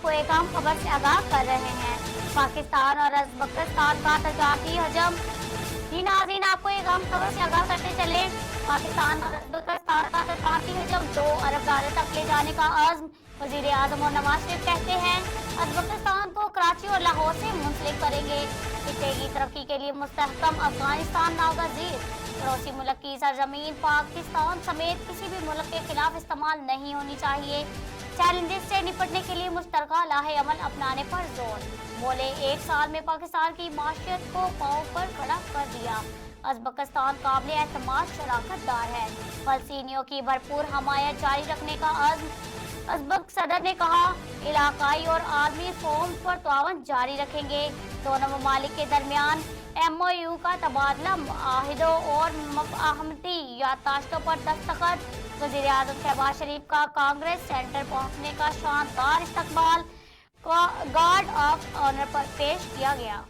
आपको एक अहम खबर से आगाह कर रहे हैं। पाकिस्तान और उज़्बेकिस्तान का तजारती हजम। जी नाज़रीन, आपको एक अहम खबर से आगाह करते चले। पाकिस्तान और उज़्बेकिस्तान का तजारती हजम $2 अरब तक ले जाने का अज़्म। वज़ीर आज़म और नवाज शरीफ कहते हैं उज़्बेकिस्तान को कराची और लाहौर से मुंसलिक करेंगे। खित्ते की तरक्की के लिए मुस्तहकम अफगानिस्तान नागज़ीर। पड़ोसी मुल्क की सरजमीन पाकिस्तान समेत किसी भी मुल्क के खिलाफ इस्तेमाल नहीं होनी चाहिए। चैलेंजेस से निपटने के लिए मुश्तरका लाहे अमल अपनाने पर जोर। बोले 1 साल में पाकिस्तान की माशियत को पांव पर खड़ा कर दिया। उज़्बेकिस्तान काबिल एतमाद शराकत दार है। फलस्तीनियों की भरपूर हमायत जारी रखने का अज़्म। उज़्बेक सदर ने कहा इलाकाई और आलमी फोरम पर ताउन जारी रखेंगे। दोनों ममालिक के दरमियान MOU का तबादला, मुआहिदों और मफाहमती यादाश्तों पर दस्तखत। वज़ीर आज़म शहबाज शरीफ का कांग्रेस सेंटर पहुंचने का शानदार इस्तकबाल गार्ड ऑफ ऑनर पर पेश किया गया।